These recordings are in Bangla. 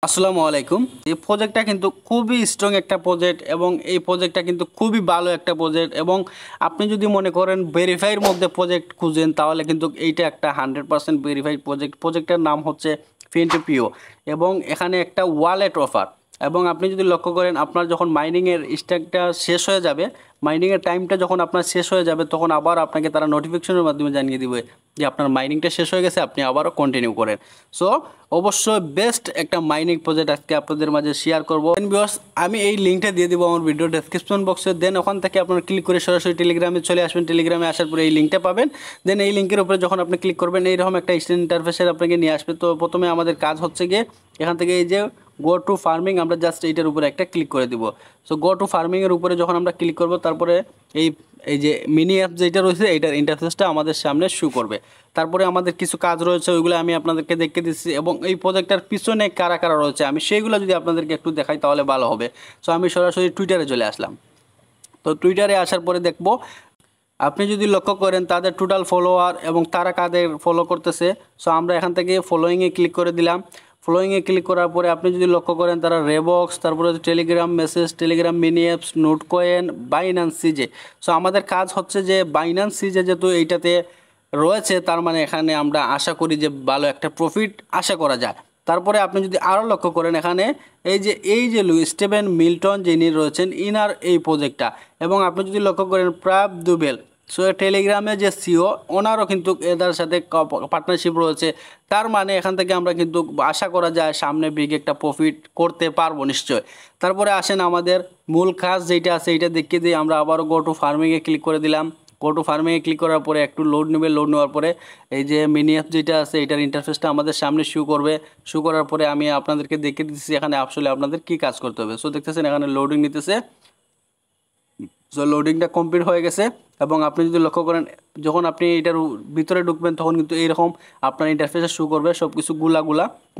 আসসালামু আলাইকুম। এই প্রজেক্টটা কিন্তু খুবই স্ট্রং একটা প্রজেক্ট এবং এই প্রজেক্টটা কিন্তু খুবই ভালো একটা প্রজেক্ট এবং আপনি যদি মনে করেন ভেরিফাইয়ের মধ্যে প্রজেক্ট খুঁজেন তাহলে কিন্তু এইটা একটা 100% ভেরিফাইড প্রজেক্ট। প্রজেক্টের নাম হচ্ছে ফিনটোপিও এবং এখানে একটা ওয়ালেট অফার এবং আপনি যদি লক্ষ্য করেন আপনার যখন মাইনিংয়ের স্ট্যাকটা শেষ হয়ে যাবে, মাইনিংয়ের টাইমটা যখন আপনার শেষ হয়ে যাবে তখন আবার আপনাকে তারা নোটিফিকেশনের মাধ্যমে জানিয়ে দিবে যে আপনার মাইনিংটা শেষ হয়ে গেছে, আপনি আবারও কন্টিনিউ করেন। সো অবশ্যই বেস্ট একটা মাইনিং প্রজেক্ট আজকে আপনাদের মাঝে শেয়ার করবো। আমি এই লিঙ্কটা দিয়ে দেবো আমার ভিডিও ডেসক্রিপশন বক্সে। দেন ওখান থেকে আপনারা ক্লিক করে সরাসরি টেলিগ্রামে চলে আসবেন। টেলিগ্রামে আসার পরে এই লিঙ্কটা পাবেন। দেন এই লিঙ্কের উপরে যখন আপনি ক্লিক করবেন এইরকম একটা স্ক্রিন ইন্টারফেসের আপনাকে নিয়ে আসবে। তো প্রথমে আমাদের কাজ হচ্ছে গিয়ে এখান থেকে এই যে গো টু ফার্মিং, আমরা জাস্ট এইটার উপরে একটা ক্লিক করে দিব। সো গো টু ফার্মিংয়ের উপরে যখন আমরা ক্লিক করব তারপরে এই এই যে মিনি অ্যাপ যেটা রয়েছে এইটার ইন্টারফেসটা আমাদের সামনে শো করবে। তারপরে আমাদের কিছু কাজ রয়েছে ওইগুলো আমি আপনাদেরকে দেখে দিচ্ছি এবং এই প্রজেক্টটার পিছনে কারা কারা রয়েছে আমি সেইগুলো যদি আপনাদেরকে একটু দেখাই তাহলে ভালো হবে। সো আমি সরাসরি টুইটারে চলে আসলাম। তো টুইটারে আসার পরে দেখব আপনি যদি লক্ষ্য করেন তাদের টোটাল ফলোয়ার এবং তারা কাদের ফলো করতেছে। সো আমরা এখান থেকে ফলোয়িংয়ে ক্লিক করে দিলাম। ফলোয়িংয়ে ক্লিক করার পরে আপনি যদি লক্ষ্য করেন তারা রেবক্স, তারপরে Telegram message, Telegram mini apps, Notcoin, Binance সিজে। সো আমাদের কাজ হচ্ছে যে বাইন্যান্স সিজে যেহেতু এইটাতে রয়েছে তার মানে এখানে আমরা আশা করি যে ভালো একটা প্রফিট আশা করা যায়। তারপরে আপনি যদি আরও লক্ষ্য করেন এখানে এই যে স্টিভেন মিল্টন যিনি রয়েছেন ইনার এই প্রজেক্টটা এবং আপনি যদি লক্ষ্য করেন প্রাপ দুবেল, সো টেলিগ্রামে যে সিও ওনারও কিন্তু এদের সাথে পার্টনারশিপ রয়েছে। তার মানে এখান থেকে আমরা কিন্তু আশা করা যায় সামনে বিগ একটা প্রফিট করতে পারবো নিশ্চয়। তারপরে আসেন আমাদের মূল কাজ যেটা আছে এইটা দেখিয়ে দিয়ে আমরা আবারও গো টু ফার্মিংয়ে ক্লিক করে দিলাম। গো টু ফার্মিংয়ে ক্লিক করার পরে একটু লোড নেবে, লোড নেওয়ার পরে এই যে মিনি অ্যাপ যেটা আছে এটার ইন্টারফেসটা আমাদের সামনে শো করবে। শো করার পরে আমি আপনাদেরকে দেখিয়ে দিচ্ছি এখানে আসলে আপনাদের কী কাজ করতে হবে। সো দেখতেছেন এখানে লোডিং নিতেছে। সো লোডিংটা কমপ্লিট হয়ে গেছে এবং আপনি যদি লক্ষ্য করেন যখন আপনি এটার ভিতরে ঢুকবেন তখন কিন্তু এইরকম আপনার ইন্টারফেসে শো করবে, সব কিছু গুলা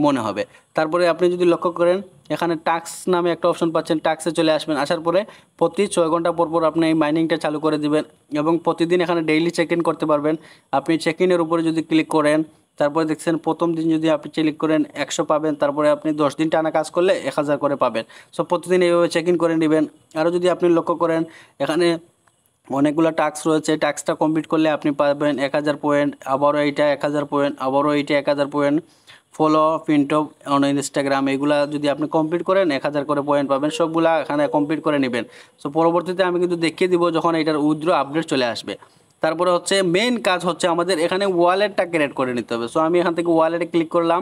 মনে হবে। তারপরে আপনি যদি লক্ষ্য করেন এখানে টাস্ক নামে একটা অপশন পাচ্ছেন, টাস্কে চলে আসবেন। আসার পরে প্রতি 6 ঘন্টা পর আপনি এই মাইনিংটা চালু করে দিবেন এবং প্রতিদিন এখানে ডেইলি চেক ইন করতে পারবেন। আপনি চেক ইনের উপরে যদি ক্লিক করেন তারপরে দেখছেন প্রথম দিন যদি আপনি ক্লিক করেন 100 পাবেন, তারপরে আপনি 10 দিন টানা কাজ করলে 1000 করে পাবেন। সো প্রতিদিন এইভাবে চেক ইন করে নেবেন। আরও যদি আপনি লক্ষ্য করেন এখানে অনেকগুলো টাস্ক রয়েছে, টাস্কটা কমপ্লিট করলে আপনি পাবেন 1000 পয়েন্ট, আবারও এইটা 1000 পয়েন্ট, আবারও এইটা 1000 পয়েন্ট। ফলো পিনটপ অন ইনস্টাগ্রাম এগুলা যদি আপনি কমপ্লিট করেন 1000 করে পয়েন্ট পাবেন। সবগুলা এখানে কমপ্লিট করে নেবেন। সো পরবর্তীতে আমি কিন্তু দেখিয়ে দিব যখন এটার উইথড্র আপডেট চলে আসবে। তারপরে হচ্ছে মেইন কাজ হচ্ছে আমাদের এখানে ওয়ালেটটা ক্রিয়েট করে নিতে হবে। সো আমি এখান থেকে ওয়ালেটে ক্লিক করলাম।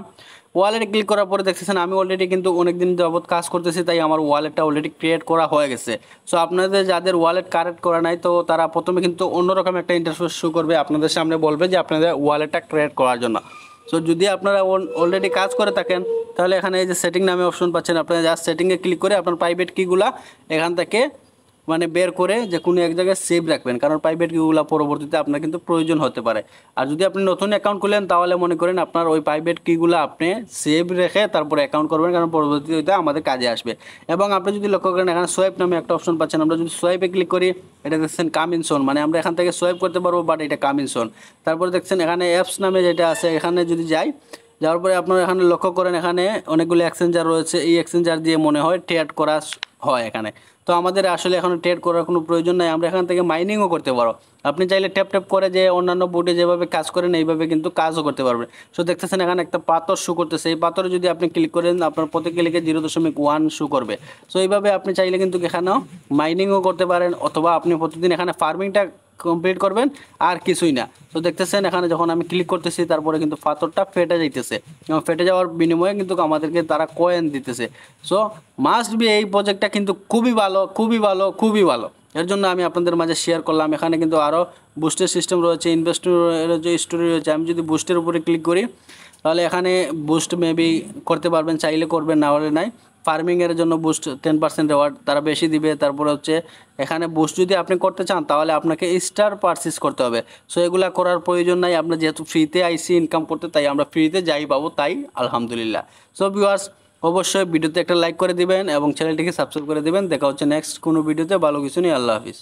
ওয়ালেটে ক্লিক করার পরে দেখতেছেন আমি অলরেডি কিন্তু অনেকদিন যাবত কাজ করতেছি, তাই আমার ওয়ালেটটা অলরেডি ক্রিয়েট করা হয়ে গেছে। সো আপনাদের যাদের ওয়ালেট কারেক্ট করা নাই তো তারা প্রথমে কিন্তু অন্যরকম একটা ইন্টারফেস শো করবে, আপনাদের সামনে বলবে যে আপনাদের ওয়ালেটটা ক্রিয়েট করার জন্য। সো যদি আপনারা অলরেডি কাজ করে থাকেন তাহলে এখানে এই যে সেটিং নামে অপশন পাচ্ছেন, আপনারা জাস্ট সেটিংয়ে ক্লিক করে আপনার প্রাইভেট কিগুলা এখান থেকে মানে বের করে যে কোনো এক জায়গায় সেভ রাখবেন, কারণ প্রাইভেট কিগুলো পরবর্তীতে আপনার কিন্তু প্রয়োজন হতে পারে। আর যদি আপনি নতুন অ্যাকাউন্ট খুলেন তাহলে মনে করেন আপনার ওই প্রাইভেট কিগুলো আপনি সেভ রেখে তারপরে অ্যাকাউন্ট করবেন, কারণ পরবর্তীতে আমাদের কাজে আসবে। এবং আপনি যদি লক্ষ্য করেন এখানে সোয়াইপ নামে একটা অপশন পাচ্ছেন, আমরা যদি সোয়াইপে ক্লিক করি এটা দেখছেন কামিং সোন, মানে আমরা এখান থেকে সোয়াইপ করতে পারবো বাট এটা কামিং সোন। তারপরে দেখছেন এখানে অ্যাপস নামে যেটা আছে এখানে যদি যাওয়ার পরে আপনারা এখানে লক্ষ্য করেন এখানে অনেকগুলো এক্সচেঞ্জার রয়েছে, এই এক্সচেঞ্জার দিয়ে মনে হয় ট্রেড করা হয় এখানে। তো আমাদের আসলে এখন ট্রেড করার কোনো প্রয়োজন নাই, আমরা এখান থেকে মাইনিংও করতে পারো। আপনি চাইলে ট্যাপ করে যে অন্যান্য বোর্ডে যেভাবে কাজ করেন এইভাবে কিন্তু কাজও করতে পারবেন। সো দেখতেছেন এখানে একটা পাথর শো করতেছে, এই পাথরে যদি আপনি ক্লিক করেন আপনার প্রতি ক্লিকে 0.1 শো করবে। সো এইভাবে আপনি চাইলে কিন্তু এখানেও মাইনিংও করতে পারেন অথবা আপনি প্রতিদিন এখানে ফার্মিংটা কমপ্লিট করবেন আর কিছুই না। তো দেখতেছেন এখানে যখন আমি ক্লিক করতেছি তারপরে কিন্তু পাথরটা ফেটে যাইতেছে এবং ফেটে যাওয়ার বিনিময়ে কিন্তু আমাদেরকে তারা কয়েন দিতেছে। সো মাস্ট বি এই প্রজেক্টটা কিন্তু খুবই ভালো, খুবই ভালো, খুবই ভালো। এর জন্য আমি আপনাদের মাঝে শেয়ার করলাম। এখানে কিন্তু আরও বুস্টের সিস্টেম রয়েছে, ইনভেস্টরের যে স্টোরি রয়েছে। আমি যদি বুস্টের উপরে ক্লিক করি তাহলে এখানে বুস্ট মেবি করতে পারবেন, চাইলে করবেন, না হলে নাই। ফার্মিংয়ের জন্য বুস্ট 10% রেওয়ার্ড তারা বেশি দিবে। তারপরে হচ্ছে এখানে বুস্ট যদি আপনি করতে চান তাহলে আপনাকে স্টার পারচেস করতে হবে। সো এগুলা করার প্রয়োজন নাই, আমরা যেহেতু ফ্রিতে আইসি ইনকাম করতে তাই আমরা ফ্রিতে যাই পাবো, তাই আলহামদুলিল্লাহ। সো ভিউয়ার্স অবশ্যই ভিডিওতে একটা লাইক করে দিবেন এবং চ্যানেলটিকে সাবস্ক্রাইব করে দিবেন। দেখা হচ্ছে নেক্সট কোনো ভিডিওতে ভালো কিছু নিয়ে। আল্লাহ হাফিজ।